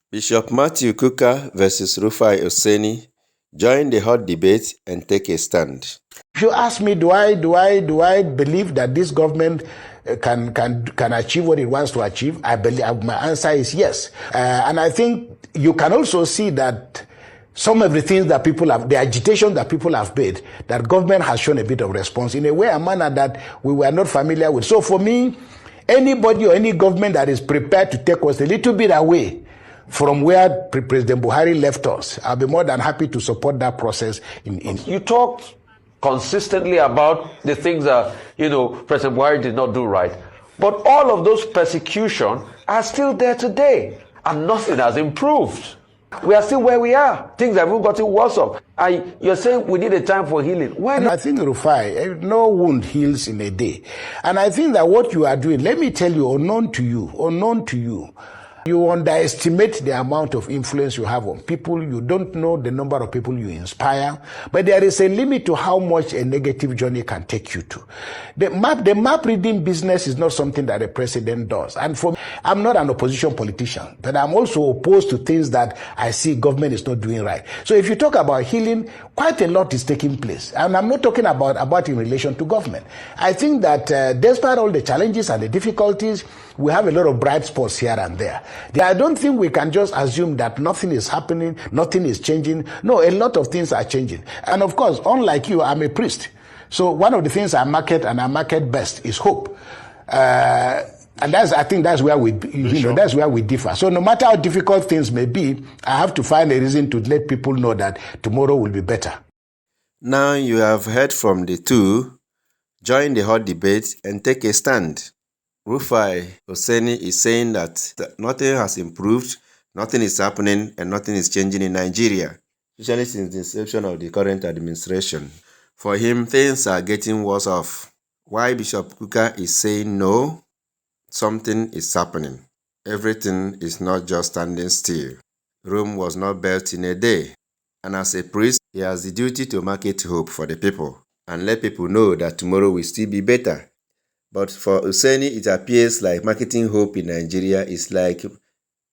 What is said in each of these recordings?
Bishop Matthew Kukah versus Rufai Oseni. Join the hot debate and take a stand. If you ask me, do I believe that this government can achieve what it wants to achieve? I believe my answer is yes. And I think you can also see that some of the things that people have, the agitation that people have made, that government has shown a bit of response in a way, a manner that we were not familiar with. So for me, anybody or any government that is prepared to take us a little bit away from where President Buhari left us, I'll be more than happy to support that process. You talked consistently about the things that, President Buhari did not do right. But all of those persecutions are still there today, and nothing has improved. We are still where we are. Things have even gotten worse off. And you're saying we need a time for healing. Why not? I think, Rufai, no wound heals in a day. And I think that what you are doing, let me tell you, unknown to you, you underestimate the amount of influence you have on people. You don't know the number of people you inspire. But there is a limit to how much a negative journey can take you to. The map reading business is not something that a president does. And for me, I'm not an opposition politician, but I'm also opposed to things that I see government is not doing right. So if you talk about healing, quite a lot is taking place. And I'm not talking about in relation to government. I think that despite all the challenges and the difficulties, we have a lot of bright spots here and there. I don't think we can just assume that nothing is happening, nothing is changing. No, a lot of things are changing. And of course, unlike you, I'm a priest. So one of the things I market best is hope. And I think that's where that's where we differ. So no matter how difficult things may be, I have to find a reason to let people know that tomorrow will be better. Now you have heard from the two. Join the hot debate and take a stand. Rufai Oseni is saying that nothing has improved, nothing is happening, and nothing is changing in Nigeria, especially since the inception of the current administration. For him, things are getting worse off. Why Bishop Kukah is saying no, something is happening. Everything is not just standing still. Rome was not built in a day. And as a priest, he has the duty to market hope for the people and let people know that tomorrow will still be better. But for Oseni, it appears like marketing hope in Nigeria is like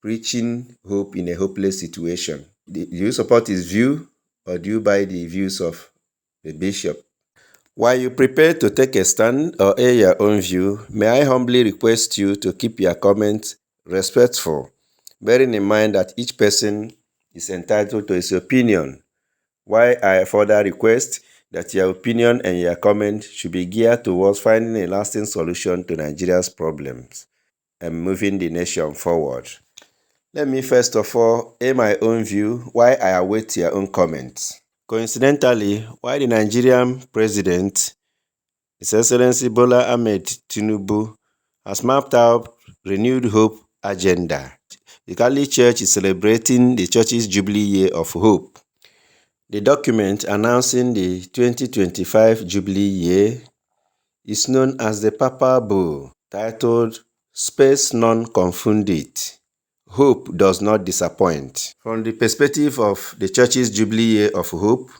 preaching hope in a hopeless situation. Do you support his view, or do you buy the views of the bishop? While you prepare to take a stand or air your own view, may I humbly request you to keep your comments respectful, bearing in mind that each person is entitled to his opinion. While I further request that your opinion and your comment should be geared towards finding a lasting solution to Nigeria's problems and moving the nation forward. Let me first of all air my own view while I await your own comments. Coincidentally, while the Nigerian President, His Excellency Bola Ahmed Tinubu, has mapped out renewed hope agenda, the Catholic Church is celebrating the Church's Jubilee Year of Hope. The document announcing the 2025 Jubilee Year is known as the Papal Bull, titled Spes non confundit. Hope does not disappoint. From the perspective of the Church's Jubilee Year of Hope,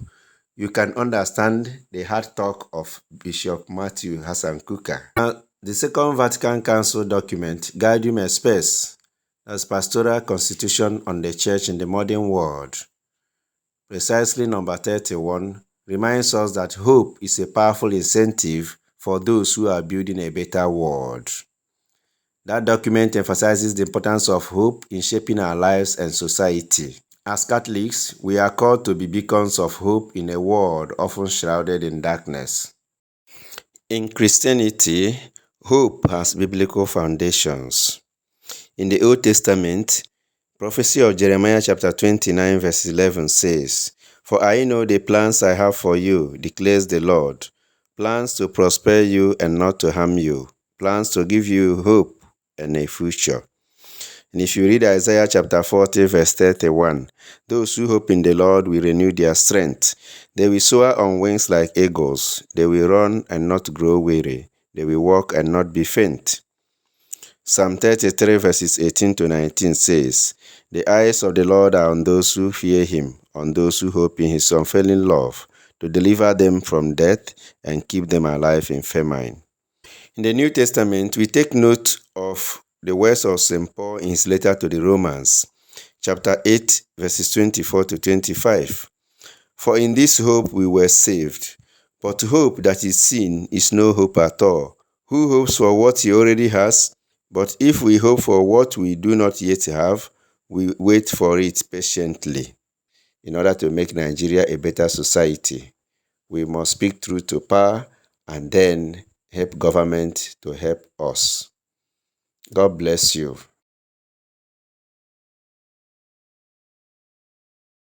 you can understand the hard talk of Bishop Matthew Hassan Kukah. Now, the Second Vatican Council document, Gaudium et Spes, as Pastoral Constitution on the Church in the Modern World, precisely number 31, reminds us that hope is a powerful incentive for those who are building a better world. That document emphasizes the importance of hope in shaping our lives and society. As Catholics, we are called to be beacons of hope in a world often shrouded in darkness. In Christianity, hope has biblical foundations. In the Old Testament, prophecy of Jeremiah chapter 29 verse 11 says, "For I know the plans I have for you, declares the Lord, plans to prosper you and not to harm you, plans to give you hope and a future." And if you read Isaiah chapter 40 verse 31, "Those who hope in the Lord will renew their strength. They will soar on wings like eagles. They will run and not grow weary. They will walk and not be faint." Psalm 33 verses 18 to 19 says, "The eyes of the Lord are on those who fear him, on those who hope in his unfailing love, to deliver them from death and keep them alive in famine." In the New Testament, we take note of the words of St. Paul in his letter to the Romans, chapter 8, verses 24 to 25. For in this hope we were saved. But hope that is seen is no hope at all. Who hopes for what he already has? But if we hope for what we do not yet have, we wait for it patiently. In order to make Nigeria a better society, we must speak truth to power and then help government to help us. God bless you.